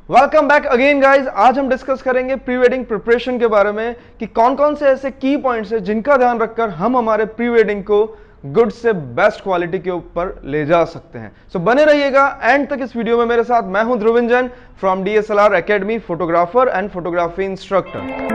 Welcome back again guys. आज हम discuss करेंगे प्री वेडिंग प्रिपरेशन के बारे में कि कौन कौन से ऐसे की पॉइंट्स हैं जिनका ध्यान रखकर हम हमारे प्री वेडिंग को गुड से बेस्ट क्वालिटी के ऊपर ले जा सकते हैं। सो बने रहिएगा एंड तक इस वीडियो में मेरे साथ। मैं हूं Dhruvinjan from DSLR academy, photographer and photography instructor.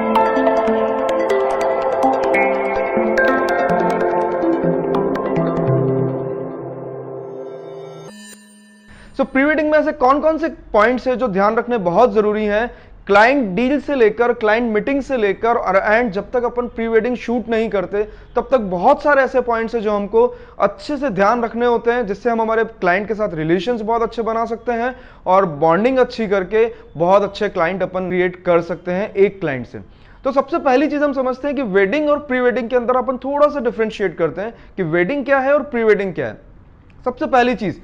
तो प्री वेडिंग में ऐसे कौन कौन से पॉइंट्स हैं जो ध्यान रखने बहुत जरूरी हैं, क्लाइंट डील से लेकर, क्लाइंट मीटिंग से लेकर और एंड जब तक अपन प्री वेडिंग शूट नहीं करते तब तक बहुत सारे ऐसे पॉइंट्स हैं जो हमको अच्छे से ध्यान रखने होते हैं, जिससे हम हमारे क्लाइंट के साथ रिलेशंस बहुत अच्छे बना सकते हैं और बॉन्डिंग अच्छी करके बहुत अच्छे क्लाइंट अपन क्रिएट कर सकते हैं एक क्लाइंट से। तो सबसे पहली चीज हम समझते हैं कि वेडिंग और प्री वेडिंग के अंदर अपन थोड़ा सा डिफरेंशिएट करते हैं कि वेडिंग क्या है और प्री वेडिंग क्या है। सबसे पहली चीज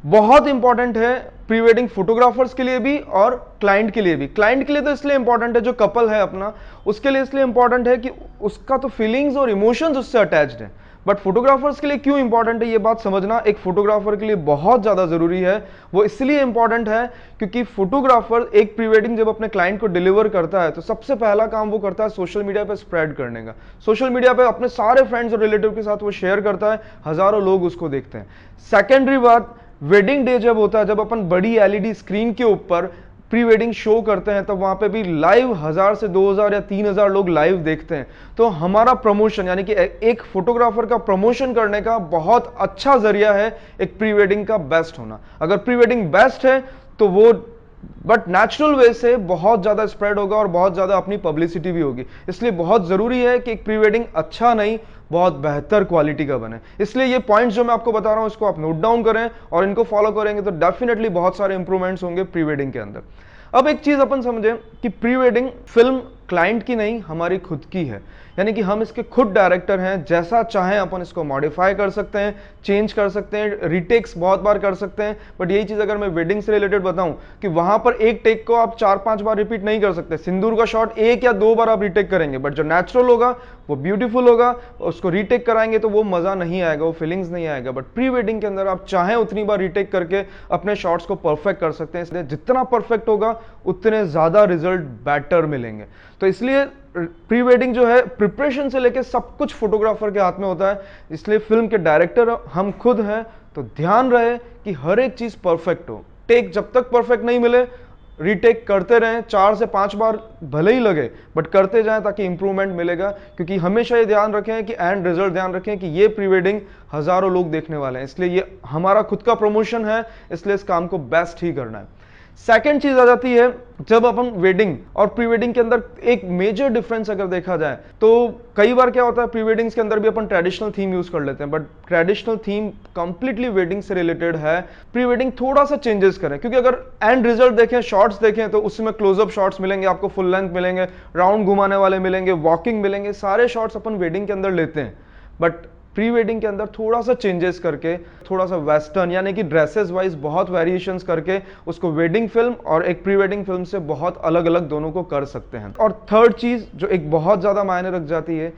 बहुत इंपॉर्टेंट है प्री वेडिंग फोटोग्राफर्स के लिए भी और क्लाइंट के लिए भी। क्लाइंट के लिए तो इसलिए इंपॉर्टेंट है, जो कपल है अपना उसके लिए इसलिए इंपॉर्टेंट है कि उसका तो फीलिंग्स और इमोशंस उससे अटैच्ड है। बट फोटोग्राफर्स के लिए क्यों इंपॉर्टेंट है ये बात समझना एक फोटोग्राफर के लिए बहुत ज्यादा जरूरी है। वो इसलिए इंपॉर्टेंट है क्योंकि फोटोग्राफर एक प्री वेडिंग जब अपने क्लाइंट को डिलीवर करता है तो सबसे पहला काम वो करता है सोशल मीडिया पे स्प्रेड करने का। सोशल मीडिया पे अपने सारे फ्रेंड्स और रिलेटिव के साथ वो शेयर करता है, हजारों लोग उसको देखते हैं। सेकेंडरी बात, वेडिंग डे जब होता है, जब अपन बड़ी LED स्क्रीन के ऊपर प्री वेडिंग शो करते हैं तब वहां पे भी लाइव 1000 से 2000 या 3000 लोग लाइव देखते हैं। तो हमारा प्रमोशन यानी कि एक फोटोग्राफर का प्रमोशन करने का बहुत अच्छा जरिया है एक प्री वेडिंग का बेस्ट होना। अगर प्री वेडिंग बेस्ट है तो वो बट नेचुरल वे से बहुत ज्यादा स्प्रेड होगा और बहुत ज्यादा अपनी पब्लिसिटी भी होगी। इसलिए बहुत जरूरी है कि एक प्री वेडिंग अच्छा नहीं बहुत बेहतर क्वालिटी का बने। इसलिए ये पॉइंट्स जो मैं आपको बता रहा हूं इसको आप नोट डाउन करें और इनको फॉलो करेंगे तो डेफिनेटली बहुत सारे इंप्रूवमेंट्स होंगे प्री वेडिंग के अंदर। अब एक चीज अपन समझें कि प्री वेडिंग फिल्म क्लाइंट की नहीं हमारी खुद की है, यानी कि हम इसके खुद डायरेक्टर हैं। जैसा चाहें अपन इसको मॉडिफाई कर सकते हैं, चेंज कर सकते हैं, रीटेक्स बहुत बार कर सकते हैं। बट यही चीज अगर मैं वेडिंग से रिलेटेड बताऊं कि वहां पर एक टेक को आप 4-5 बार रिपीट नहीं कर सकते। सिंदूर का शॉट 1 या 2 बार आप रीटेक करेंगे, बट जो नेचुरल होगा वो ब्यूटीफुल होगा। उसको रीटेक कराएंगे तो वो मजा नहीं आएगा, वो फीलिंग्स नहीं आएगा। बट प्री वेडिंग के अंदर आप चाहें उतनी बार रीटेक करके अपने शॉट्स को परफेक्ट कर सकते हैं। इसलिए जितना परफेक्ट होगा उतने ज्यादा रिजल्ट बेटर मिलेंगे। तो इसलिए प्री वेडिंग जो है प्रिपरेशन से लेके सब कुछ फोटोग्राफर के हाथ में होता है। इसलिए फिल्म के डायरेक्टर हम खुद हैं, तो ध्यान रहे कि हर एक चीज परफेक्ट हो। टेक जब तक परफेक्ट नहीं मिले रीटेक करते रहें, 4 से 5 बार भले ही लगे बट करते जाएं ताकि इंप्रूवमेंट मिलेगा। क्योंकि हमेशा ये ध्यान रखें कि एंड रिजल्ट ध्यान रखें कि ये प्री वेडिंग हजारों लोग देखने वाले हैं, इसलिए ये हमारा खुद का प्रमोशन है, इसलिए इस काम को बेस्ट ही करना है। सेकेंड चीज आ जाती है जब अपन वेडिंग और प्री वेडिंग के अंदर एक मेजर डिफरेंस अगर देखा जाए तो कई बार क्या होता है प्री वेडिंग्स के अंदर भी अपन ट्रेडिशनल थीम यूज कर लेते हैं, but traditional theme completely wedding से रिलेटेड है। प्री वेडिंग थोड़ा सा चेंजेस करें, क्योंकि अगर एंड रिजल्ट देखें, शॉट्स देखें तो उसमें क्लोजअप शॉट्स मिलेंगे आपको, फुल लेंथ मिलेंगे, राउंड घुमाने वाले मिलेंगे, वॉकिंग मिलेंगे, सारे शॉट्स अपन वेडिंग के अंदर लेते हैं। बट प्री वेडिंग के अंदर थोड़ा सा चेंजेस करके, थोड़ा सा वेस्टर्न यानी कि ड्रेसेस वाइज बहुत वेरिएशंस करके उसको वेडिंग फिल्म और एक प्री वेडिंग फिल्म से बहुत अलग अलग दोनों को कर सकते हैं। और थर्ड चीज जो एक बहुत ज्यादा मायने रख जाती है,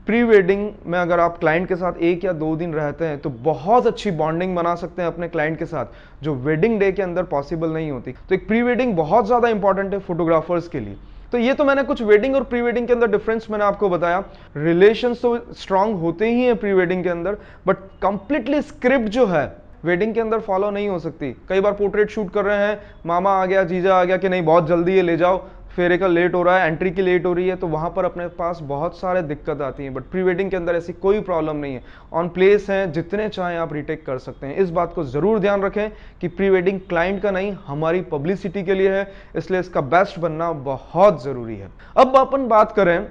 प्री वेडिंग में अगर आप क्लाइंट के साथ 1 या 2 दिन रहते हैं तो बहुत अच्छी बॉन्डिंग बना सकते हैं अपने क्लाइंट के साथ, जो वेडिंग डे के अंदर पॉसिबल नहीं होती। तो एक प्री वेडिंग बहुत ज्यादा इंपॉर्टेंट है फोटोग्राफर्स के लिए। तो ये तो मैंने कुछ वेडिंग और प्री वेडिंग के अंदर डिफरेंस मैंने आपको बताया। रिलेशंस तो स्ट्रांग होते ही हैं प्री वेडिंग के अंदर, बट कंप्लीटली स्क्रिप्ट जो है वेडिंग के अंदर फॉलो नहीं हो सकती। कई बार पोर्ट्रेट शूट कर रहे हैं, मामा आ गया, जीजा आ गया कि नहीं बहुत जल्दी है ले जाओ, फेरे का लेट हो रहा है, एंट्री की लेट हो रही है, तो वहां पर अपने पास बहुत सारे दिक्कत आती हैं। बट प्री वेडिंग के अंदर ऐसी कोई प्रॉब्लम नहीं है, ऑन प्लेस है, जितने चाहें आप रीटेक कर सकते हैं। इस बात को जरूर ध्यान रखें कि प्री वेडिंग क्लाइंट का नहीं हमारी पब्लिसिटी के लिए है, इसलिए इसका बेस्ट बनना बहुत जरूरी है। अब अपन बात करें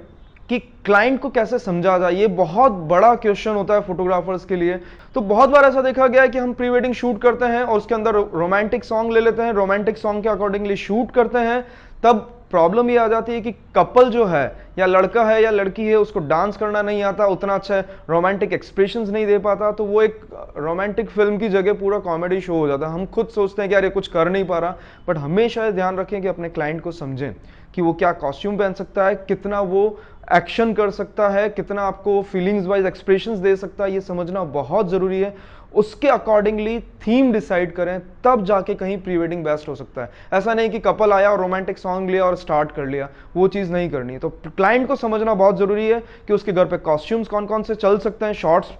कि क्लाइंट को कैसे समझा जाए, ये बहुत बड़ा क्वेश्चन होता है फोटोग्राफर्स के लिए। तो बहुत बार ऐसा देखा गया है कि हम प्री वेडिंग शूट करते हैं और उसके अंदर रोमांटिक सॉन्ग ले लेते हैं, रोमांटिक सॉन्ग के अकॉर्डिंगली शूट करते हैं। तब प्रॉब्लम ये आ जाती है कि कपल जो है या लड़का है या लड़की है उसको डांस करना नहीं आता उतना अच्छा है, रोमांटिक एक्सप्रेशंस नहीं दे पाता, तो वो एक रोमांटिक फिल्म की जगह पूरा कॉमेडी शो हो जाता है। हम खुद सोचते हैं कि यार ये कुछ कर नहीं पा रहा, बट हमेशा ध्यान रखें कि अपने क्लाइंट को समझें कि वो क्या कॉस्ट्यूम पहन सकता है, कितना वो एक्शन कर सकता है, कितना आपको फीलिंग्स वाइज एक्सप्रेशंस दे सकता है, ये समझना बहुत जरूरी है। उसके अकॉर्डिंगली थीम डिसाइड करें, तब जाके कहीं प्री वेडिंग बेस्ट हो सकता है। ऐसा नहीं कि कपल आया और रोमांटिक सॉन्ग लिया और स्टार्ट कर लिया, वो चीज़ नहीं करनी है। तो क्लाइंट को समझना बहुत ज़रूरी है कि उसके घर पे कॉस्ट्यूम्स कौन कौन से चल सकते हैं, शॉर्ट्स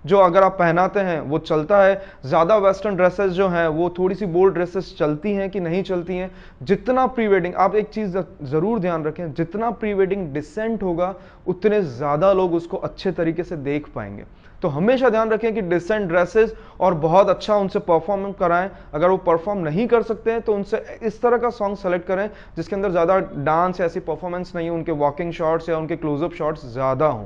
जो अगर आप पहनाते हैं वो चलता है, ज़्यादा वेस्टर्न ड्रेसेस जो हैं वो थोड़ी सी बोल्ड ड्रेसेस चलती हैं कि नहीं चलती हैं। जितना प्री वेडिंग, आप एक चीज़ ज़रूर ध्यान रखें, जितना प्री वेडिंग डिसेंट होगा उतने ज़्यादा लोग उसको अच्छे तरीके से देख पाएंगे। तो हमेशा ध्यान रखें कि डिसेंट ड्रेसेस और बहुत अच्छा उनसे परफॉर्म कराएं। अगर वो परफॉर्म नहीं कर सकते हैं तो उनसे इस तरह का सॉन्ग सेलेक्ट करें जिसके अंदर ज़्यादा डांस या ऐसी परफॉर्मेंस नहीं हो, उनके वॉकिंग शॉट्स या उनके क्लोजअप शॉट्स ज़्यादा हों।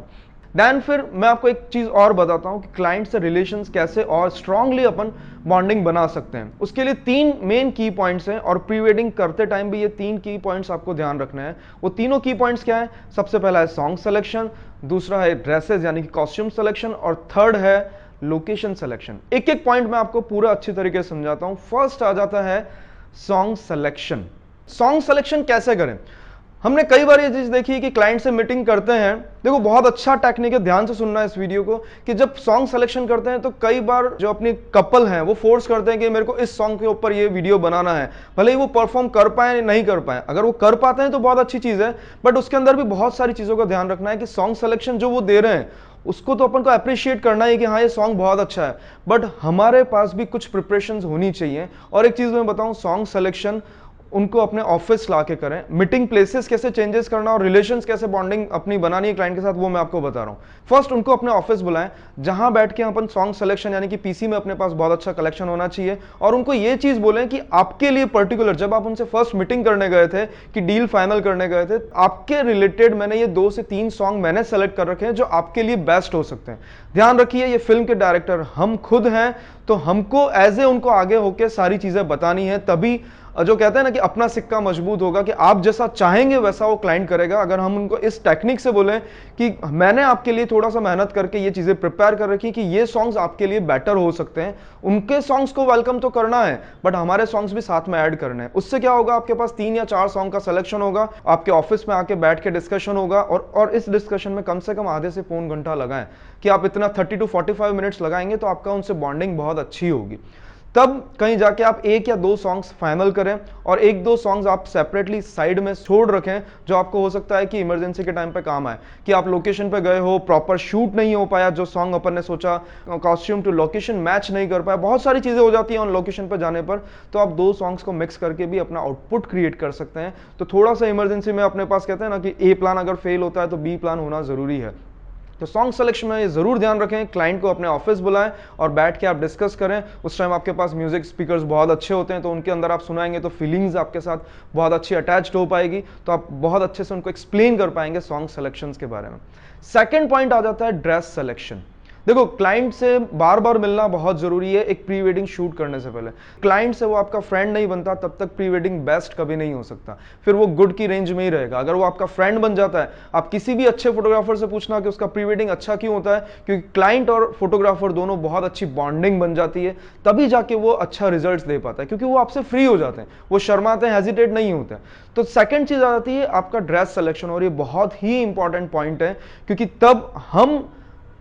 देन फिर मैं आपको एक चीज़ और बताता हूं कि क्लाइंट से रिलेशंस कैसे और स्ट्रांगली अपन बॉन्डिंग बना सकते हैं। उसके लिए 3 मेन की पॉइंट्स हैं और प्री वेडिंग करते टाइम भी ये 3 की पॉइंट्स आपको ध्यान रखना है। वो तीनों की पॉइंट्स क्या है? सबसे पहला है सॉन्ग सिलेक्शन, दूसरा है ड्रेसेस यानी कि कॉस्ट्यूम सिलेक्शन, और थर्ड है लोकेशन सिलेक्शन। एक एक पॉइंट मैं आपको पूरा अच्छी तरीके से समझाता हूं। फर्स्ट आ जाता है सॉन्ग सिलेक्शन। सॉन्ग सिलेक्शन कैसे करें? हमने कई बार ये चीज देखी कि क्लाइंट से मीटिंग करते हैं, देखो बहुत अच्छा टेक्निक है, ध्यान से सुनना है इस वीडियो को, कि जब सॉन्ग सिलेक्शन करते हैं तो कई बार जो अपनी कपल हैं वो फोर्स करते हैं कि मेरे को इस सॉन्ग के ऊपर ये वीडियो बनाना है, भले ही वो परफॉर्म कर पाए नहीं कर पाए। अगर वो कर पाते हैं तो बहुत अच्छी चीज है, बट उसके अंदर भी बहुत सारी चीजों का ध्यान रखना है कि सॉन्ग सिलेक्शन जो वो दे रहे हैं उसको तो अपन को अप्रिशिएट करना है कि हाँ ये सॉन्ग बहुत अच्छा है, बट हमारे पास भी कुछ प्रिपरेशंस होनी चाहिए। और एक चीज मैं बताऊं, सॉन्ग सिलेक्शन उनको अपने ऑफिस ला के करें। मीटिंग प्लेसेस कैसे चेंजेस करना और रिलेशंस कैसे बॉन्डिंग अपनी बनानी है क्लाइंट के साथ, वो मैं आपको बता रहा हूं। फर्स्ट उनको अपने ऑफिस बुलाएं, जहां बैठ के अपन सॉन्ग सिलेक्शन यानी कि पीसी में अपने पास बहुत अच्छा कलेक्शन होना चाहिए, और उनको ये चीज बोलें कि आपके लिए पर्टिकुलर, जब आप उनसे फर्स्ट मीटिंग करने गए थे कि डील फाइनल करने गए थे, आपके रिलेटेड मैंने ये 2 से 3 सॉन्ग मैंने सेलेक्ट कर रखे हैं जो आपके लिए बेस्ट हो सकते हैं। ध्यान रखिए ये फिल्म के डायरेक्टर हम खुद हैं, तो हमको एज ए उनको आगे होकर सारी चीजें बतानी है, तभी जो कहते हैं ना कि अपना सिक्का मजबूत होगा, कि आप जैसा चाहेंगे वैसा वो क्लाइंट करेगा। अगर हम उनको इस टेक्निक से बोलें कि मैंने आपके लिए थोड़ा सा मेहनत करके ये चीजें प्रिपेयर कर रखी कि ये सॉन्ग्स आपके लिए बेटर हो सकते हैं, उनके सॉन्ग्स को वेलकम तो करना है बट हमारे सॉन्ग्स भी साथ में ऐड करने हैं। उससे क्या होगा, आपके पास 3 या 4 सॉन्ग का सिलेक्शन होगा, आपके ऑफिस में आके बैठ के डिस्कशन होगा, और इस डिस्कशन में कम से कम आधे से पौन घंटा लगाएं। कि आप इतना 30 to 45 मिनट्स लगाएंगे तो आपका उनसे बॉन्डिंग बहुत अच्छी होगी। तब कहीं जाके आप 1 या 2 सॉन्ग्स फाइनल करें और 1-2 सॉन्ग्स आप सेपरेटली साइड में छोड़ रखें, जो आपको हो सकता है कि इमरजेंसी के टाइम पे काम आए। कि आप लोकेशन पे गए हो, प्रॉपर शूट नहीं हो पाया, जो सॉन्ग अपन ने सोचा, कॉस्ट्यूम टू लोकेशन मैच नहीं कर पाया, बहुत सारी चीजें हो जाती हैं ऑन लोकेशन पे जाने पर, तो आप 2 सॉन्ग्स को मिक्स करके भी अपना आउटपुट क्रिएट कर सकते हैं। तो थोड़ा सा इमरजेंसी में अपने पास, कहते हैं ना कि ए प्लान अगर फेल होता है तो बी प्लान होना जरूरी है। तो सॉन्ग सिलेक्शन में ये जरूर ध्यान रखें, क्लाइंट को अपने ऑफिस बुलाएं और बैठ के आप डिस्कस करें। उस टाइम आपके पास म्यूजिक स्पीकर्स बहुत अच्छे होते हैं, तो उनके अंदर आप सुनाएंगे तो फीलिंग्स आपके साथ बहुत अच्छी अटैच्ड हो पाएगी, तो आप बहुत अच्छे से उनको एक्सप्लेन कर पाएंगे सॉन्ग सिलेक्शंस के बारे में। सेकंड पॉइंट आ जाता है ड्रेस सिलेक्शन। देखो क्लाइंट से बार बार मिलना बहुत जरूरी है एक प्री वेडिंग शूट करने से पहले। क्लाइंट से वो आपका फ्रेंड नहीं बनता तब तक प्री वेडिंग बेस्ट कभी नहीं हो सकता, फिर वो गुड की रेंज में ही रहेगा। अगर वो आपका फ्रेंड बन जाता है, आप किसी भी अच्छे फोटोग्राफर से पूछना कि उसका प्री वेडिंग अच्छा क्यों होता है, क्योंकि क्लाइंट और फोटोग्राफर दोनों बहुत अच्छी बॉन्डिंग बन जाती है, तभी जाके वो अच्छा रिजल्ट दे पाता है, क्योंकि वो आपसे फ्री हो जाते हैं, वो शर्माते हैं, हेजिटेट नहीं होते। तो सेकंड चीज आ जाती है आपका ड्रेस सिलेक्शन, और ये बहुत ही इंपॉर्टेंट पॉइंट है, क्योंकि तब हम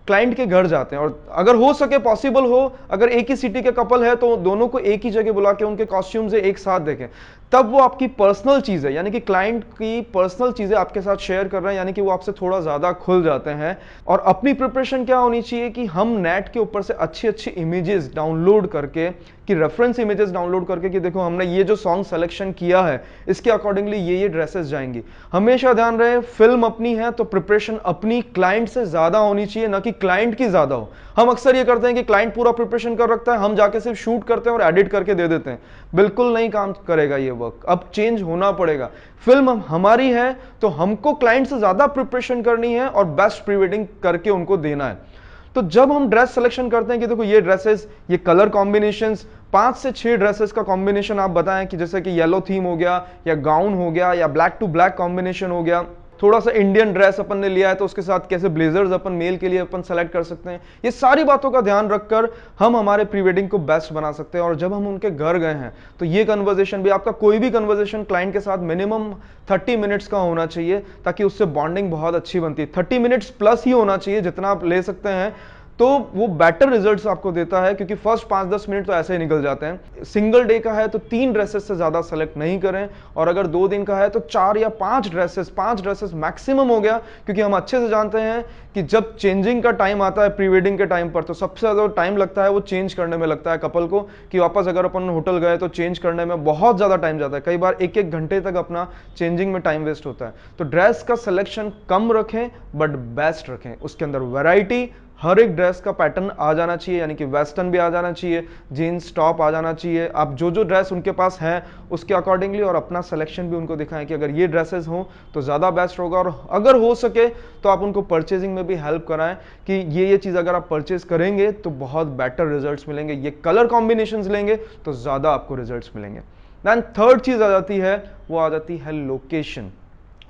क्लाइंट के घर जाते हैं, और अगर हो सके पॉसिबल हो, अगर एक ही सिटी के कपल है तो दोनों को एक ही जगह बुला के उनके कॉस्ट्यूम्स एक साथ देखें, तब वो आपकी पर्सनल चीज है, यानी कि क्लाइंट की पर्सनल चीजें आपके साथ शेयर कर रहे हैं, यानी कि वो आपसे थोड़ा ज्यादा खुल जाते हैं। और अपनी प्रिपरेशन क्या होनी चाहिए कि हम नेट के ऊपर से अच्छी अच्छी इमेजेस डाउनलोड करके, कि रेफरेंस इमेजेस डाउनलोड करके, कि देखो हमने ये जो सॉन्ग सिलेक्शन किया है इसके अकॉर्डिंगली ये ड्रेसेस जाएंगी। हमेशा ध्यान रहे फिल्म अपनी है तो प्रिपरेशन अपनी क्लाइंट से ज्यादा होनी चाहिए, ना कि क्लाइंट की ज्यादा हो। हम अक्सर ये करते हैं कि क्लाइंट पूरा प्रिपरेशन कर रखता है, हम जाके सिर्फ शूट करते हैं और एडिट करके दे देते हैं। बिल्कुल नहीं काम करेगा ये वर्क, अब चेंज होना पड़ेगा। फिल्म हमारी है तो हमको क्लाइंट से ज्यादा प्रिपरेशन करनी है और बेस्ट प्री वेडिंग करके उनको देना है। तो जब हम ड्रेस सिलेक्शन करते हैं कि देखो ये ड्रेसेस, ये कलर कॉम्बिनेशंस, 5 से 6 ड्रेसेस का कॉम्बिनेशन आप बताएं, कि जैसे कि येलो थीम हो गया, या गाउन हो गया, या ब्लैक टू ब्लैक कॉम्बिनेशन हो गया, थोड़ा सा इंडियन ड्रेस अपन ने लिया है तो उसके साथ कैसे ब्लेजर्स अपन मेल के लिए अपन सेलेक्ट कर सकते हैं। ये सारी बातों का ध्यान रखकर हम हमारे प्री वेडिंग को बेस्ट बना सकते हैं। और जब हम उनके घर गए हैं तो ये कन्वर्सेशन भी, आपका कोई भी कन्वर्सेशन क्लाइंट के साथ मिनिमम 30 मिनट्स का होना चाहिए, ताकि उससे बॉन्डिंग बहुत अच्छी बनती है। 30 मिनट्स प्लस ही होना चाहिए, जितना आप ले सकते हैं, तो वो बेटर रिजल्ट्स आपको देता है, क्योंकि फर्स्ट 5-10 मिनट तो ऐसे ही निकल जाते हैं। सिंगल डे का है तो 3 ड्रेसेस से ज्यादा सेलेक्ट नहीं करें, और अगर 2 दिन का है तो 4 या 5 ड्रेसेस मैक्सिमम हो गया, क्योंकि हम अच्छे से जानते हैं कि जब चेंजिंग का टाइम आता है प्री वेडिंग के टाइम पर, तो सबसे ज्यादा टाइम लगता है वो चेंज करने में लगता है कपल को, कि वापस अगर अपन होटल गए तो चेंज करने में बहुत ज्यादा टाइम जाता है। कई बार 1-1 घंटे तक अपना चेंजिंग में टाइम वेस्ट होता है। तो ड्रेस का सिलेक्शन कम रखें बट बेस्ट रखें, उसके अंदर वैरायटी, हर एक ड्रेस का पैटर्न आ जाना चाहिए, यानी कि वेस्टर्न भी आ जाना चाहिए, जीन्स टॉप आ जाना चाहिए। आप जो जो ड्रेस उनके पास है उसके अकॉर्डिंगली, और अपना सिलेक्शन भी उनको दिखाएं कि अगर ये ड्रेसेस हो तो ज़्यादा बेस्ट होगा। और अगर हो सके तो आप उनको परचेजिंग में भी हेल्प कराएं कि ये चीज़ अगर आप परचेज करेंगे तो बहुत बेटर रिजल्ट्स मिलेंगे, ये कलर कॉम्बिनेशंस लेंगे तो ज़्यादा आपको रिजल्ट्स मिलेंगे। देन थर्ड चीज़ आ जाती है, वो आ जाती है लोकेशन।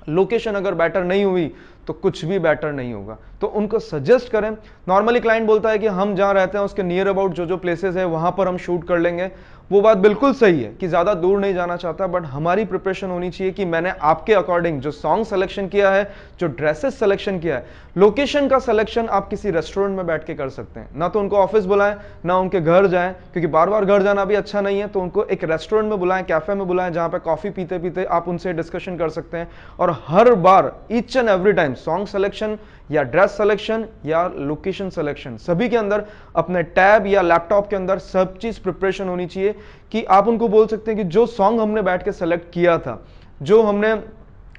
लोकेशन अगर बेटर नहीं हुई तो कुछ भी बेटर नहीं होगा। तो उनको सजेस्ट करें। नॉर्मली क्लाइंट बोलता है कि हम जहां रहते हैं उसके नियर अबाउट जो जो प्लेसेस है वहां पर हम शूट कर लेंगे। वो बात बिल्कुल सही है कि ज्यादा दूर नहीं जाना चाहता, बट हमारी प्रिपरेशन होनी चाहिए कि मैंने आपके अकॉर्डिंग जो सॉन्ग सिलेक्शन किया है, जो ड्रेसेस सिलेक्शन किया है, लोकेशन का सिलेक्शन आप किसी रेस्टोरेंट में बैठ के कर सकते हैं। ना तो उनको ऑफिस बुलाएं, ना उनके घर जाएं, क्योंकि बार बार घर जाना भी अच्छा नहीं है। तो उनको एक रेस्टोरेंट में बुलाएं, कैफे में बुलाएं, जहां पे कॉफी पीते पीते आप उनसे डिस्कशन कर सकते हैं। और हर बार each and every time song selection या ड्रेस सिलेक्शन या लोकेशन सिलेक्शन, सभी के अंदर अपने टैब या लैपटॉप के अंदर सब चीज प्रिपरेशन होनी चाहिए, कि आप उनको बोल सकते हैं कि जो सॉन्ग हमने बैठ के सेलेक्ट किया था, जो हमने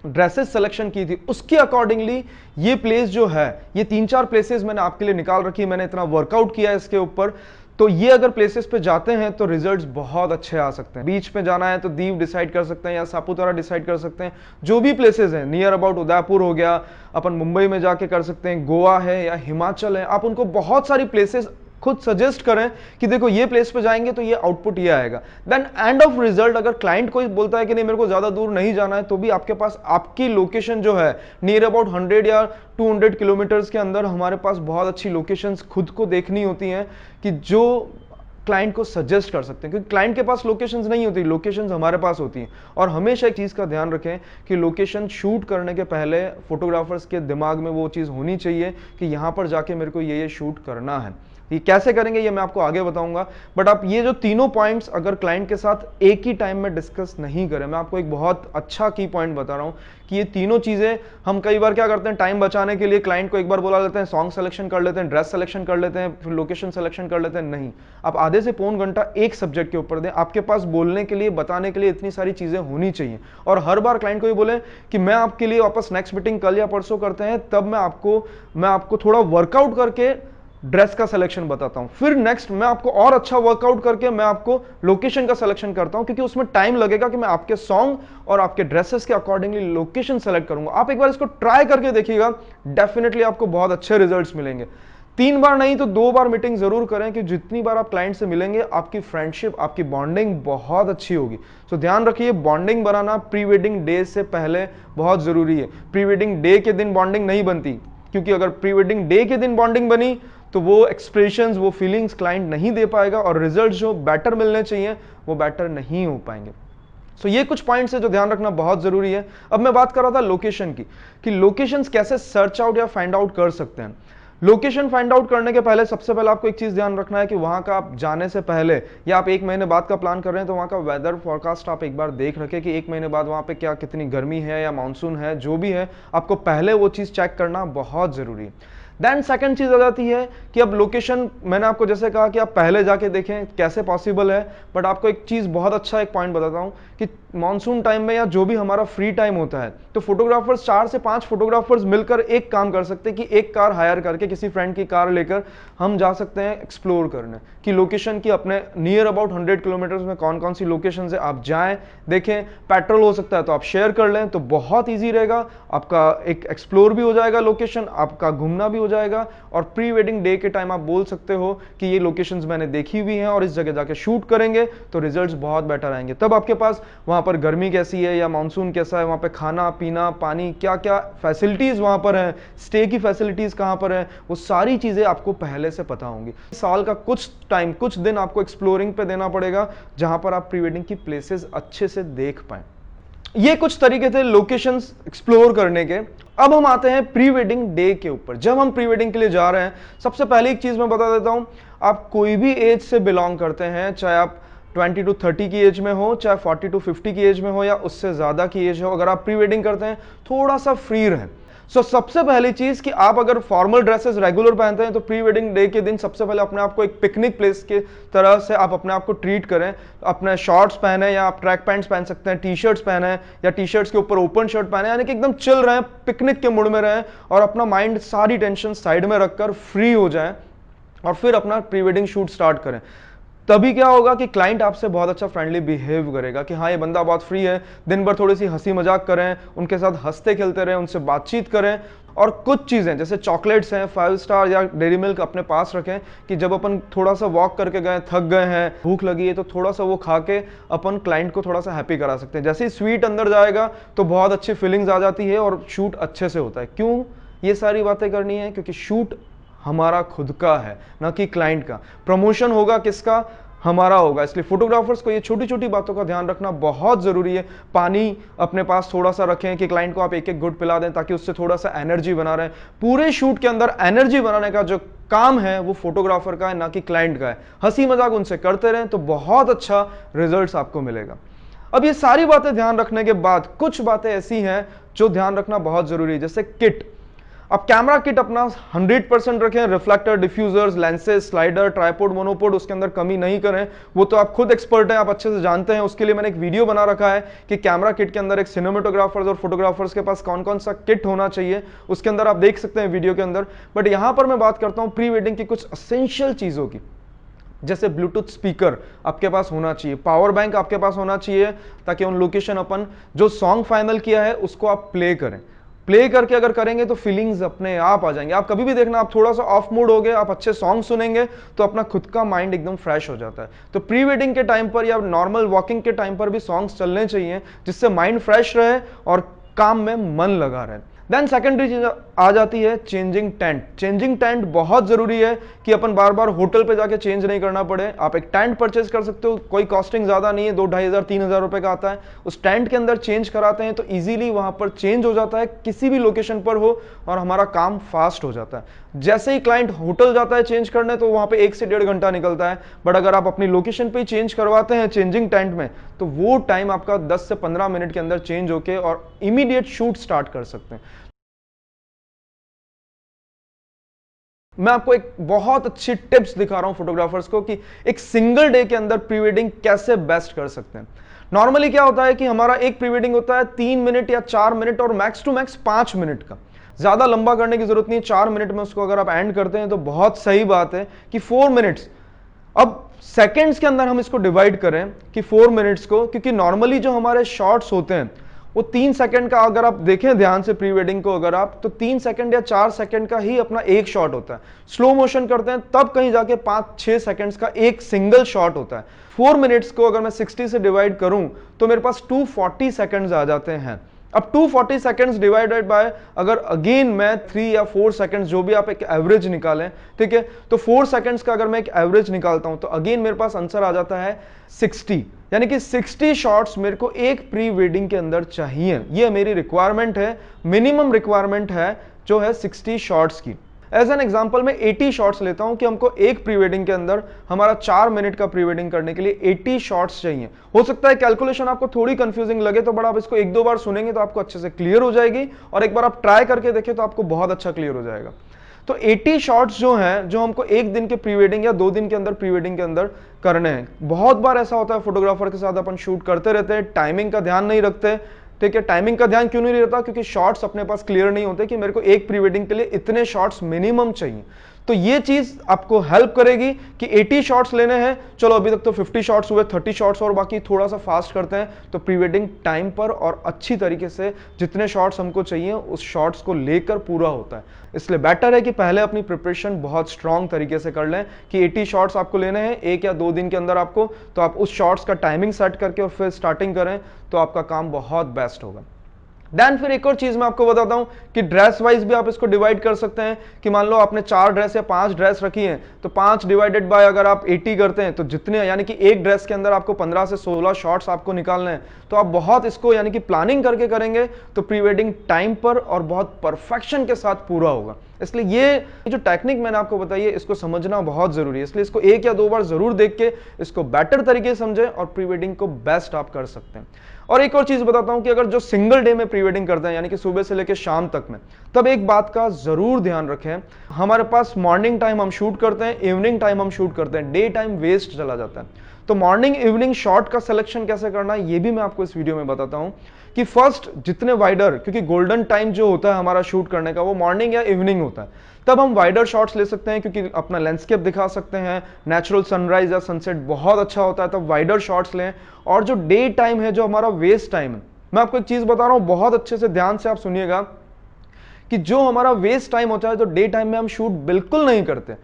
ड्रेसेस सिलेक्शन की थी, उसके अकॉर्डिंगली ये प्लेस जो है, ये 3-4 प्लेसेस मैंने आपके लिए निकाल रखी है, मैंने इतना वर्कआउट किया है इसके ऊपर। तो ये अगर प्लेसेस पे जाते हैं तो रिजल्ट्स बहुत अच्छे आ सकते हैं। बीच पे जाना है तो दीव डिसाइड कर सकते हैं या सापुतारा डिसाइड कर सकते हैं। जो भी प्लेसेस हैं नियर अबाउट, उदयपुर हो गया, अपन मुंबई में जाके कर सकते हैं, गोवा है या हिमाचल है, आप उनको बहुत सारी प्लेसेस खुद सजेस्ट करें कि देखो ये प्लेस पे जाएंगे तो ये आउटपुट ये आएगा। देन एंड ऑफ रिजल्ट, अगर क्लाइंट कोई बोलता है कि नहीं मेरे को ज्यादा दूर नहीं जाना है, तो भी आपके पास आपकी लोकेशन जो है नियर अबाउट 100 या 200 किलोमीटर्स के अंदर हमारे पास बहुत अच्छी लोकेशंस खुद को देखनी होती हैं, कि जो क्लाइंट को सजेस्ट कर सकते हैं, क्योंकि क्लाइंट के पास लोकेशंस नहीं होती, लोकेशंस हमारे पास होती हैं। और हमेशा एक चीज़ का ध्यान रखें कि लोकेशन शूट करने के पहले फोटोग्राफर्स के दिमाग में वो चीज़ होनी चाहिए कि यहाँ पर जाके मेरे को ये शूट करना है। ये कैसे करेंगे ये मैं आपको आगे बताऊंगा, बट आप ये जो तीनों पॉइंट्स अगर क्लाइंट के साथ एक ही टाइम में डिस्कस नहीं करें, मैं आपको एक बहुत अच्छा की पॉइंट बता रहा हूं कि ये तीनों चीजें हम कई बार क्या करते हैं, टाइम बचाने के लिए क्लाइंट को एक बार बुला लेते हैं, सॉन्ग सिलेक्शन कर लेते हैं, ड्रेस सिलेक्शन कर लेते हैं, फिर लोकेशन सिलेक्शन कर लेते हैं। नहीं, आप आधे से पौन घंटा एक सब्जेक्ट के ऊपर दें। आपके पास बोलने के लिए, बताने के लिए इतनी सारी चीजें होनी चाहिए। और हर बार क्लाइंट को ये बोले कि मैं आपके लिए वापस नेक्स्ट मीटिंग कल या परसों करते हैं, तब मैं आपको थोड़ा वर्कआउट करके ड्रेस का सिलेक्शन बताता हूं, फिर नेक्स्ट मैं आपको और अच्छा वर्कआउट करके मैं आपको लोकेशन का सिलेक्शन करता हूं, क्योंकि उसमें टाइम लगेगा कि मैं आपके सॉन्ग और आपके ड्रेसेस के अकॉर्डिंगली लोकेशन सेलेक्ट करूंगा। आप एक बार इसको ट्राई करके देखिएगा, डेफिनेटली आपको बहुत अच्छे रिजल्ट्स मिलेंगे। 3 बार नहीं तो 2 बार मीटिंग जरूर करें, कि जितनी बार आप क्लाइंट से मिलेंगे आपकी फ्रेंडशिप, आपकी बॉन्डिंग बहुत अच्छी होगी। तो ध्यान रखिए, बॉन्डिंग बनाना प्री वेडिंग डे से पहले बहुत जरूरी है। प्री वेडिंग डे के दिन बॉन्डिंग नहीं बनती, क्योंकि अगर प्री वेडिंग डे के दिन बॉन्डिंग बनी तो वो एक्सप्रेशंस, वो फीलिंग्स क्लाइंट नहीं दे पाएगा, और रिजल्ट्स जो बेटर मिलने चाहिए वो बेटर नहीं हो पाएंगे। सो ये कुछ पॉइंट्स है जो ध्यान रखना बहुत जरूरी है। अब मैं बात कर रहा था लोकेशन की, कि लोकेशंस कैसे सर्च आउट या फाइंड आउट कर सकते हैं। लोकेशन फाइंड आउट करने के पहले सबसे पहले आपको एक चीज ध्यान रखना है कि वहां का आप जाने से पहले, या आप 1 महीने बाद का प्लान कर रहे हैं, तो वहां का वेदर फोरकास्ट आप एक बार देख रखें कि 1 महीने बाद वहां पे क्या कितनी गर्मी है या मानसून है, जो भी है आपको पहले वो चीज चेक करना बहुत जरूरी है। देन सेकंड चीज आ जाती है कि अब लोकेशन, मैंने आपको जैसे कहा कि आप पहले जाके देखें कैसे पॉसिबल है, बट आपको एक चीज बहुत अच्छा एक पॉइंट बताता हूं कि मॉनसून टाइम में या जो भी हमारा फ्री टाइम होता है, तो फोटोग्राफर्स 4 से 5 फोटोग्राफर्स मिलकर एक काम कर सकते हैं कि एक कार हायर करके, किसी फ्रेंड की कार लेकर हम जा सकते हैं एक्सप्लोर करने की लोकेशन की, अपने नियर अबाउट 100 किलोमीटर्स में कौन कौन सी लोकेशन है, आप जाएं, देखें। पेट्रोल हो सकता है तो आप शेयर कर लें, तो बहुत ईजी रहेगा, आपका एक एक्सप्लोर भी हो जाएगा लोकेशन, आपका घूमना भी हो जाएगा और प्री वेडिंग डे के टाइम आप बोल सकते हो कि ये लोकेशंस मैंने देखी हुई हैं और इस जगह जाके शूट करेंगे तो रिजल्ट्स बहुत बेटर आएंगे। तब आपके पास वहां पर गर्मी कैसी है या मानसून कैसा है, वहां पे खाना पीना पानी क्या क्या फैसिलिटीज वहां पर है, स्टे की फैसिलिटीज कहां पर है, वो सारी चीजें आपको पहले से पता होंगी। साल का कुछ टाइम कुछ दिन आपको एक्सप्लोरिंग पे देना पड़ेगा जहां पर आप प्री वेडिंग की प्लेसेस अच्छे से देख पाएं। ये कुछ तरीके थे लोकेशंस एक्सप्लोर करने के। अब हम आते हैं प्री वेडिंग डे के ऊपर। जब हम प्री वेडिंग के लिए जा रहे हैं, सबसे पहले एक चीज मैं बता देता हूं, आप कोई भी एज से बिलोंग करते हैं, चाहे आप 20 to 30 की एज में हो, चाहे 40 to 50 की एज में हो या उससे ज्यादा की एज हो, अगर आप प्री वेडिंग करते हैं थोड़ा सा फ्री रहें। सबसे पहली चीज कि आप अगर फॉर्मल ड्रेसेस रेगुलर पहनते हैं तो प्री वेडिंग डे के दिन सबसे पहले अपने आप को एक पिकनिक प्लेस के तरह से आप अपने आप को ट्रीट करें। अपने शॉर्ट्स पहने या आप ट्रैक पैंट्स पहन सकते हैं, टी शर्ट्स पहने या टी शर्ट्स के ऊपर ओपन शर्ट पहने, यानी कि एकदम चिल रहें, पिकनिक के मूड में रहें और अपना माइंड सारी टेंशन साइड में रखकर फ्री हो जाए और फिर अपना प्री वेडिंग शूट स्टार्ट करें। तभी क्या होगा कि क्लाइंट आपसे बहुत अच्छा फ्रेंडली बिहेव करेगा कि हाँ ये बंदा बहुत फ्री है, दिन भर थोड़ी सी हंसी मजाक करें, उनके साथ हंसते खेलते रहें, उनसे बातचीत करें और कुछ चीज़ें जैसे चॉकलेट्स हैं 5 स्टार या डेयरी मिल्क अपने पास रखें कि जब अपन थोड़ा सा वॉक करके गए, थक गए हैं, भूख लगी है तो थोड़ा सा वो खा के अपन क्लाइंट को थोड़ा सा हैप्पी करा सकते हैं। जैसे ही स्वीट अंदर जाएगा तो बहुत अच्छी फीलिंग्स आ जाती है और शूट अच्छे से होता है। क्यों ये सारी बातें करनी है? क्योंकि शूट हमारा खुद का है, ना कि क्लाइंट का। प्रमोशन होगा किसका? हमारा होगा। इसलिए फोटोग्राफर्स को ये छोटी छोटी बातों का ध्यान रखना बहुत जरूरी है। पानी अपने पास थोड़ा सा रखें कि क्लाइंट को आप एक एक घुट पिला दें ताकि उससे थोड़ा सा एनर्जी बना रहे। पूरे शूट के अंदर एनर्जी बनाने का जो काम है वो फोटोग्राफर का है, ना कि क्लाइंट का है। हंसी मजाक उनसे करते रहें तो बहुत अच्छा रिजल्ट्स आपको मिलेगा। अब ये सारी बातें ध्यान रखने के बाद कुछ बातें ऐसी हैं जो ध्यान रखना बहुत जरूरी है, जैसे किट। अब कैमरा किट अपना 100% रखें, reflector, diffusers, lenses, slider, tripod, monopod, उसके अंदर कमी नहीं करें। वो तो आप खुद एक्सपर्ट हैं, आप अच्छे से जानते हैं। उसके लिए मैंने एक वीडियो बना रखा है कि कैमरा किट के अंदर एक सिनेमेटोग्राफर्स और फोटोग्राफर्स के पास कौन कौन सा किट होना चाहिए, उसके अंदर आप देख सकते हैं वीडियो के अंदर। बट यहां पर मैं बात करता हूं प्री वेडिंग की कुछ असेंशियल चीजों की, जैसे ब्लूटूथ स्पीकर आपके पास होना चाहिए, पावर बैंक आपके पास होना चाहिए ताकि उन लोकेशन अपन जो सॉन्ग फाइनल किया है उसको आप प्ले करें। प्ले करके अगर करेंगे तो फीलिंग्स अपने आप आ जाएंगे। आप कभी भी देखना, आप थोड़ा सा ऑफ मूड हो गए, आप अच्छे सॉन्ग सुनेंगे तो अपना खुद का माइंड एकदम फ्रेश हो जाता है। तो प्री वेडिंग के टाइम पर या नॉर्मल वॉकिंग के टाइम पर भी सॉन्ग्स चलने चाहिए जिससे माइंड फ्रेश रहे और काम में मन लगा रहे। देन सेकेंडरी चीज आ जाती है चेंजिंग टेंट। चेंजिंग टेंट बहुत जरूरी है कि अपन बार बार होटल पे जाके चेंज नहीं करना पड़े। आप एक टेंट परचेज कर सकते हो, कोई कॉस्टिंग ज्यादा नहीं है, 2-2,500-3,000 रुपए का आता है। उस टेंट के अंदर चेंज कराते हैं तो इजीली वहां पर चेंज हो जाता है, किसी भी लोकेशन पर हो, और हमारा काम फास्ट हो जाता है। जैसे ही क्लाइंट होटल जाता है चेंज करने तो वहां पे 1 से 1.5 घंटा निकलता है। बट अगर आप अपनी लोकेशन पे ही चेंज करवाते हैं चेंजिंग टेंट में तो वो टाइम आपका 10 से 15 मिनट के अंदर चेंज होके और इमीडिएट शूट स्टार्ट कर सकते हैं। मैं आपको एक बहुत अच्छी टिप्स दिखा रहा हूं फोटोग्राफर्स को कि एक सिंगल डे के अंदर प्री वेडिंग कैसे बेस्ट कर सकते हैं। नॉर्मली क्या होता है कि हमारा एक प्री वेडिंग होता है 3 मिनट या 4 मिनट और मैक्स टू मैक्स 5 मिनट का। ज्यादा लंबा करने की जरूरत नहीं है, 4 मिनट में उसको अगर आप एंड करते हैं तो बहुत सही बात है कि 4 मिनट्स। अब सेकेंड्स के अंदर हम इसको डिवाइड करें कि 4 मिनट्स को, क्योंकि नॉर्मली जो हमारे शॉट्स होते हैं वो 3 सेकंड का, अगर आप देखें ध्यान से प्री वेडिंग को अगर आप, तो 3 सेकंड या 4 सेकंड का ही अपना एक शॉट होता है। स्लो मोशन करते हैं तब कहीं जाके 5-6 सेकंड्स का एक सिंगल शॉट होता है। 4 मिनट्स को अगर मैं 60 से डिवाइड करूं तो मेरे पास 240 सेकंड्स आ जाते हैं। अब 240 सेकंड्स डिवाइडेड बाय, अगर अगेन मैं 3 या 4 सेकंड्स, जो भी आप एक एवरेज निकालें, ठीक है, तो 4 सेकंड्स का अगर मैं एक एवरेज निकालता हूं तो अगेन मेरे पास आंसर आ जाता है 60। यानी कि 60 शॉट्स मेरे को एक प्री वेडिंग के अंदर चाहिए। ये मेरी रिक्वायरमेंट है, मिनिमम रिक्वायरमेंट है जो है 60 शॉट्स की। एज एन एग्जाम्पल मैं 80 शॉट्स लेता हूं कि हमको एक प्री वेडिंग के अंदर हमारा 4 मिनट का प्री वेडिंग करने के लिए 80 शॉट्स चाहिए। हो सकता है कैलकुलेशन आपको थोड़ी कंफ्यूजिंग लगे, तो बड़ा आप इसको 1-2 बार सुनेंगे तो आपको अच्छे से क्लियर हो जाएगी, और एक बार आप ट्राई करके देखें तो आपको बहुत अच्छा क्लियर हो जाएगा। तो 80 शॉट्स जो हैं, जो हमको एक दिन के प्री वेडिंग या 2 दिन के अंदर प्री वेडिंग के अंदर करने हैं। बहुत बार ऐसा होता है फोटोग्राफर के साथ अपन शूट करते रहते हैं, टाइमिंग का ध्यान नहीं रखते। ठीक है, टाइमिंग का ध्यान क्यों नहीं रहता? क्योंकि शॉट्स अपने पास क्लियर नहीं होते कि मेरे को एक प्री वेडिंग के लिए इतने शॉट्स मिनिमम चाहिए। तो ये चीज आपको हेल्प करेगी कि 80 शॉट्स लेने हैं, चलो अभी तक तो 50 शॉट्स हुए, 30 शॉट्स और बाकी, थोड़ा सा फास्ट करते हैं, तो प्री वेडिंग टाइम पर और अच्छी तरीके से जितने शॉट्स हमको चाहिए उस शॉट्स को लेकर पूरा होता है। इसलिए बेटर है कि पहले अपनी प्रिपरेशन बहुत स्ट्रांग तरीके से कर लें कि 80 शॉट्स आपको लेने हैं 1 या 2 दिन के अंदर आपको, तो आप उस शॉट्स का टाइमिंग सेट करके और फिर स्टार्टिंग करें तो आपका काम बहुत बेस्ट होगा। देन फिर एक और चीज मैं आपको बताता हूं कि ड्रेस वाइज भी आप इसको डिवाइड कर सकते हैं कि मान लो आपने 4 ड्रेस या 5 ड्रेस रखी हैं, तो 5 डिवाइडेड बाय अगर आप 80 करते हैं तो जितने, यानी कि एक ड्रेस के अंदर आपको 15 से 16 शॉट्स आपको निकालने हैं। तो आप बहुत इसको यानी कि प्लानिंग करके करेंगे तो प्री वेडिंग टाइम पर और बहुत परफेक्शन के साथ पूरा होगा। इसलिए ये जो टेक्निक मैंने आपको बताई है इसको समझना बहुत जरूरी है, इसलिए इसको 1 या 2 बार जरूर देख के इसको बेटर तरीके से समझें और प्री वेडिंग को बेस्ट आप कर सकते हैं। और एक और चीज बताता हूं कि अगर जो सिंगल डे में प्री वेडिंग करते हैं, यानी कि सुबह से लेकर शाम तक में, तब एक बात का जरूर ध्यान रखें, हमारे पास मॉर्निंग टाइम हम शूट करते हैं, इवनिंग टाइम हम शूट करते हैं, डे टाइम वेस्ट चला जाता है। तो मॉर्निंग इवनिंग शॉट का सिलेक्शन कैसे करना है ये भी मैं आपको इस वीडियो में बताता हूं कि फर्स्ट जितने वाइडर, क्योंकि गोल्डन टाइम जो होता है हमारा शूट करने का वो मॉर्निंग या इवनिंग होता है, तब हम वाइडर शॉट्स ले सकते हैं क्योंकि अपना लैंडस्केप दिखा सकते हैं, नेचुरल सनराइज या सनसेट बहुत अच्छा होता है, तब वाइडर शॉट्स लें। और जो डे टाइम है, जो हमारा वेस्ट टाइम है, मैं आपको एक चीज बता रहा हूं, बहुत अच्छे से ध्यान से आप सुनिएगा कि जो हमारा वेस्ट टाइम होता है, जो डे टाइम में हम शूट बिल्कुल नहीं करते,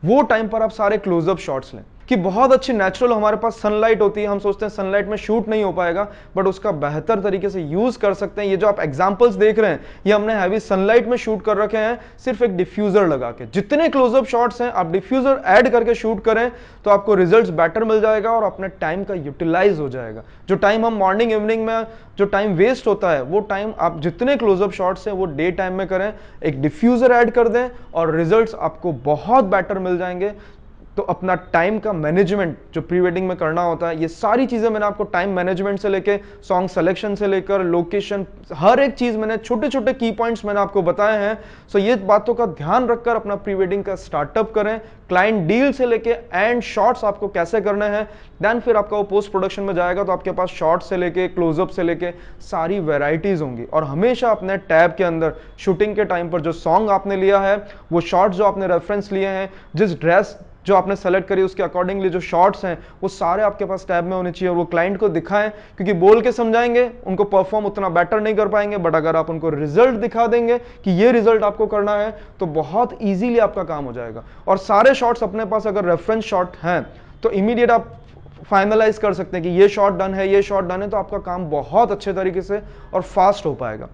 वो टाइम पर आप सारे क्लोजअप शॉट्स लें कि बहुत अच्छी नेचुरल हमारे पास सनलाइट होती है, हम सोचते हैं सनलाइट में शूट नहीं हो पाएगा, बट उसका बेहतर तरीके से यूज कर सकते हैं। ये जो आप एग्जांपल्स देख रहे हैं ये हमने हैवी सनलाइट में शूट कर रखे हैं, सिर्फ एक डिफ्यूजर लगा के। जितने क्लोजअप शॉट्स हैं आप डिफ्यूजर ऐड करके शूट करें तो आपको रिजल्ट्स बेटर मिल जाएगा और अपने टाइम का यूटिलाइज हो जाएगा। जो टाइम हम मॉर्निंग इवनिंग में जो टाइम वेस्ट होता है, वो टाइम आप जितने क्लोजअप शॉट्स हैं वो डे टाइम में करें, एक डिफ्यूजर ऐड कर दें और रिजल्ट्स आपको बहुत बेटर मिल जाएंगे। तो अपना टाइम का मैनेजमेंट जो प्री वेडिंग में करना होता है, ये सारी चीजें मैंने आपको टाइम मैनेजमेंट से लेके सॉन्ग सिलेक्शन से लेकर लोकेशन, हर एक चीज मैंने छोटे छोटे की पॉइंट्स मैंने आपको बताए हैं। सो ये बातों का ध्यान रखकर अपना प्री वेडिंग का स्टार्टअप करें। क्लाइंट डील से लेके एंड शॉट्स आपको कैसे करने हैं, देन फिर आपका वो पोस्ट प्रोडक्शन में जाएगा तो आपके पास शॉर्ट से लेके क्लोजअप से लेके सारी वेराइटीज होंगी। और हमेशा अपने टैब के अंदर शूटिंग के टाइम पर जो सॉन्ग आपने लिया है, वो शॉर्ट्स जो आपने रेफरेंस लिए हैं, जिस ड्रेस जो आपने सेलेक्ट करी उसके अकॉर्डिंगली जो शॉट्स हैं, वो सारे आपके पास टैब में होने चाहिए और वो क्लाइंट को दिखाएं, क्योंकि बोल के समझाएंगे उनको परफॉर्म उतना बेटर नहीं कर पाएंगे, बट अगर आप उनको रिजल्ट दिखा देंगे कि ये रिजल्ट आपको करना है तो बहुत इजीली आपका काम हो जाएगा। और सारे शॉट्स अपने पास अगर रेफरेंस शॉट हैं तो इमीडिएट आप फाइनलाइज कर सकते हैं कि ये शॉट डन है, ये शॉट डन है, तो आपका काम बहुत अच्छे तरीके से और फास्ट हो पाएगा।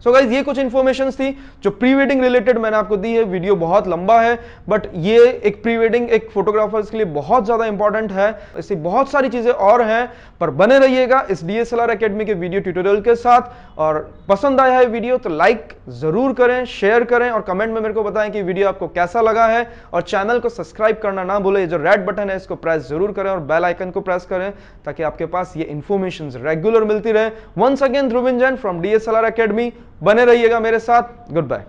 सो गाइज ये कुछ इंफॉर्मेशंस थी जो प्री वेडिंग रिलेटेड मैंने आपको दी है। वीडियो बहुत लंबा है बट ये एक प्री वेडिंग एक फोटोग्राफर्स के लिए बहुत ज्यादा इंपॉर्टेंट है। ऐसी बहुत सारी चीजें और हैं, पर बने रहिएगा इस DSLR एकेडमी के वीडियो ट्यूटोरियल के साथ। और पसंद आया है वीडियो तो लाइक जरूर करें, शेयर करें और कमेंट में मेरे को बताएं कि वीडियो आपको कैसा लगा है। और चैनल को सब्सक्राइब करना ना भूलें, जो रेड बटन है इसको प्रेस जरूर करें और बेल आइकन को प्रेस करें ताकि आपके पास ये इंफॉर्मेशन रेगुलर मिलती रहे। Once again Dhruvin Jain from DSLR academy, बने रहिएगा मेरे साथ। Good bye.